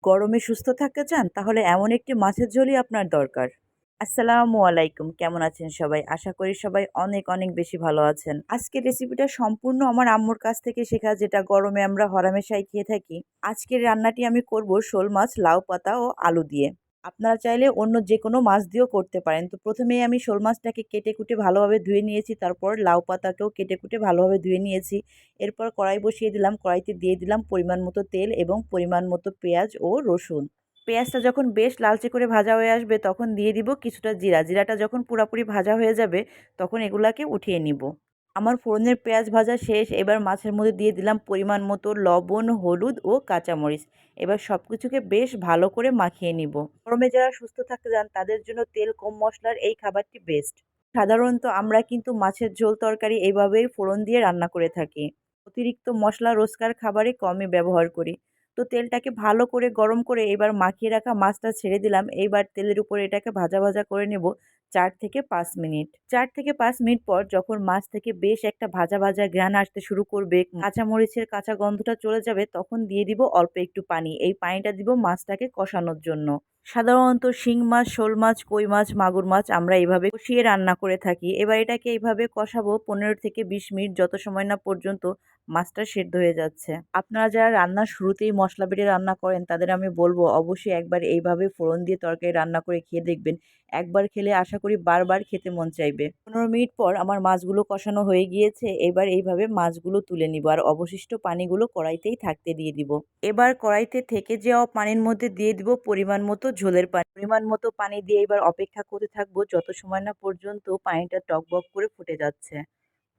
গরমে সুস্থ থাকতে চান তাহলে এমন একটি মাছের ঝোলই আপনার দরকার। আসসালামু আলাইকুম, কেমন আছেন সবাই? আশা করি সবাই অনেক অনেক বেশি ভালো আছেন। আজকের রেসিপিটা সম্পূর্ণ আমার আম্মুর কাছ থেকে শেখা, যেটা গরমে আমরা হরহামেশাই খেয়ে থাকি। আজকের রান্নাটি আমি করব শোল মাছ, লাউ পাতা ও আলু দিয়ে। আপনারা চাইলে অন্য যেকোনো মাছ দিয়েও করতে পারেন। তো প্রথমেই আমি শোল মাছটাকে কেটে কুটে ভালোভাবে ধুয়ে নিয়েছি, তারপর লাউ পাতাকেও কেটে কুটে ভালোভাবে ধুয়ে নিয়েছি। এরপর কড়াই বসিয়ে দিলাম, কড়াইতে দিয়ে দিলাম পরিমাণ মতো তেল এবং পরিমাণ মতো পেঁয়াজ ও রসুন। পেঁয়াজটা যখন বেশ লালচে করে ভাজা হয়ে আসবে তখন দিয়ে দিব কিছুটা জিরা। জিরাটা যখন পুরাপুরি ভাজা হয়ে যাবে তখন এগুলাকে উঠিয়ে নিব। আমার ফোড়নের পেঁয়াজ ভাজা শেষ। এবার মাছের মধ্যে দিয়ে দিলাম পরিমাণ মতো লবণ, হলুদ ও কাঁচামরিচ। এবার সব কিছুকে বেশ ভালো করে মাখিয়ে নিব। গরমে যারা সুস্থ থাকতে চান তাদের জন্য তেল কম মশলার এই খাবারটি বেস্ট। সাধারণত আমরা কিন্তু মাছের ঝোল তরকারি এইভাবেই ফোড়ন দিয়ে রান্না করে থাকি। অতিরিক্ত মশলা রোজকার খাবারে কমই ব্যবহার করি। তো তেলটাকে ভালো করে গরম করে এবার মাখিয়ে রাখা মাছটা ছেড়ে দিলাম। এইবার তেলের উপরে এটাকে ভাজা ভাজা করে নেব ৪ থেকে ৫ মিনিট। ৪ থেকে ৫ মিনিট পর যখন মাছ থেকে বেশ একটা ভাজা ভাজা ঘ্রাণ আসতে শুরু করবে, কাঁচামরিচের কাঁচা গন্ধটা চলে যাবে, তখন দিয়ে দিব অল্প একটু পানি। এই পানিটা দিব মাছটাকে কষানোর জন্য। সাধারণত শিং মাছ, শোল মাছ, কই মাছ, মাগুর মাছ আমরা এইভাবে কষিয়ে রান্না করে থাকি। এবার এটাকে এইভাবে কষাবো ১৫ থেকে ২০ মিনিট, যত সময় না পর্যন্ত মাছটা সেদ্ধ হয়ে যাচ্ছে। আপনারা যারা রান্নার শুরুতেই মশলা বেটে রান্না করেন তাদের আমি বলবো অবশ্যই একবার এইভাবে ফোড়ন দিয়ে তরকারি রান্না করে খেয়ে দেখবেন। একবার খেলে আশা করি বারবার খেতে মন চাইবে। ১৫ মিনিট পর আমার মাছগুলো কষানো হয়ে গিয়েছে। এবার এইভাবে মাছগুলো তুলে নিব আর অবশিষ্ট পানিগুলো কড়াইতেই থাকতে দিয়ে দিব। এবার কড়াইতে থেকে যাওয়া পানির মধ্যে দিয়ে দিব পরিমাণ মতো ঝোলের পানি। পরিমাণ মতো পানি দিয়ে এবার অপেক্ষা করতে থাকবো যত সময় না পর্যন্ত পানিটা টকবক করে ফুটে যাচ্ছে।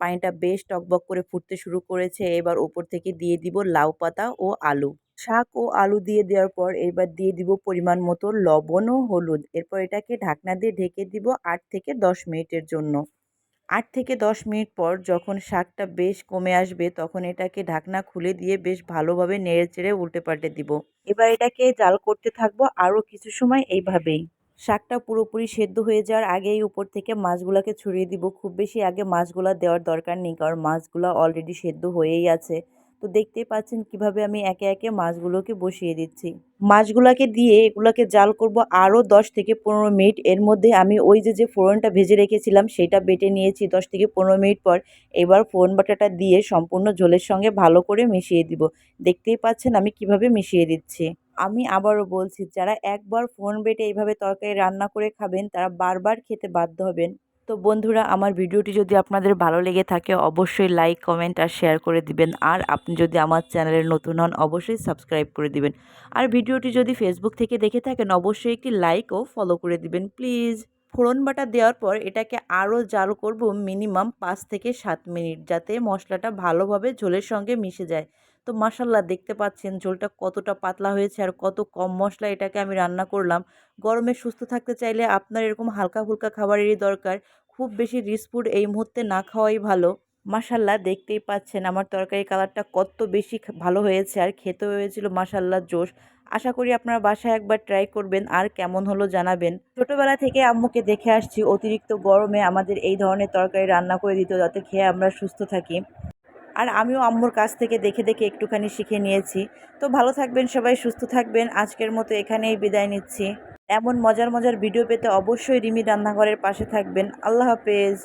পানিটা বেশ টকবক করে ফুটতে শুরু করেছে। এবার ওপর থেকে দিয়ে দিব লাউ পাতা ও আলু। শাক ও আলু দিয়ে দেওয়ার পর এবার দিয়ে দিব পরিমাণ মতো লবণ ও হলুদ। এরপর এটাকে ঢাকনা দিয়ে ঢেকে দিব ৮ থেকে ১০ মিনিটের জন্য। ৮ থেকে ১০ মিনিট পর যখন শাকটা বেশ কমে আসবে তখন এটাকে ঢাকনা খুলে দিয়ে বেশ ভালোভাবে নেড়েচেড়ে উল্টে পাল্টে দিব। এবার এটাকে জাল করতে থাকবো আরও কিছু সময় এইভাবেই। শাকটা পুরোপুরি সেদ্ধ হয়ে যাওয়ার আগেই উপর থেকে মাছগুলাকে ছড়িয়ে দিব। খুব বেশি আগে মাছগুলা দেওয়ার দরকার নেই, কারণ মাছগুলা অলরেডি সেদ্ধ হয়েই আছে। তো দেখতেই পাচ্ছেন কিভাবে আমি একে একে মাছগুলোকে বসিয়ে দিচ্ছি। মাছগুলাকে দিয়ে এগুলাকে জাল করব আরও ১০ থেকে ১৫ মিনিট। এর মধ্যে আমি ওই যে ফোড়নটা ভেজে রেখেছিলাম সেটা বেটে নিয়েছি ১০ থেকে ১৫ মিনিট পর। এবার ফোড়ন বাটাটা দিয়ে সম্পূর্ণ ঝোলের সঙ্গে ভালো করে মিশিয়ে দিব। দেখতেই পাচ্ছেন আমি কিভাবে মিশিয়ে দিচ্ছি। আমি আবারও বলছি, যারা একবার ফোড়ন বেটে এইভাবে তরকারি রান্না করে খাবেন তারা বারবার খেতে বাধ্য হবেন। তো বন্ধুরা, আমার ভিডিওটি যদি আপনাদের ভালো লেগে থাকে অবশ্যই লাইক, কমেন্ট আর শেয়ার করে দিবেন। আর আপনি যদি আমার চ্যানেলে নতুন হন অবশ্যই সাবস্ক্রাইব করে দিবেন। আর ভিডিওটি যদি ফেসবুক থেকে দেখে থাকেন অবশ্যই একটি লাইক ও ফলো করে দিবেন প্লিজ। ফোড়ন বাটা দেওয়ার পর এটাকে আরও জাল করব মিনিমাম ৫ থেকে ৭ মিনিট, যাতে মশলাটা ভালোভাবে ঝোলের সঙ্গে মিশে যায়। তো মাশাল্লাহ, দেখতে পাচ্ছেন ঝোলটা কতটা পাতলা হয়েছে আর কত কম মশলা এটাকে আমি রান্না করলাম। গরমে সুস্থ থাকতে চাইলে আপনার এরকম হালকা ফুলকা খাবারেরই দরকার। খুব বেশি রিচ ফুড এই মুহূর্তে না খাওয়াই ভালো। মাশাল্লাহ, দেখতেই পাচ্ছেন আমার তরকারি কালারটা কত বেশি ভালো হয়েছে আর খেতে হয়েছিল মাশাল্লাহ জোশ। আশা করি আপনারা বাসায় একবার ট্রাই করবেন আর কেমন হলো জানাবেন। ছোটবেলা থেকে আম্মুকে দেখে আসছি অতিরিক্ত গরমে আমাদের এই ধরনের তরকারি রান্না করে দিত যাতে খেয়ে আমরা সুস্থ থাকি। আর আমিও আম্মুর কাছ থেকে দেখে দেখে একটুখানি শিখে নিয়েছি। তো ভালো থাকবেন সবাই, সুস্থ থাকবেন। আজকের মতো এখানেই বিদায় নিচ্ছি। এমন মজার মজার ভিডিও পেতে অবশ্যই রিমি রান্নাঘরের পাশে থাকবেন। আল্লাহ হাফেজ।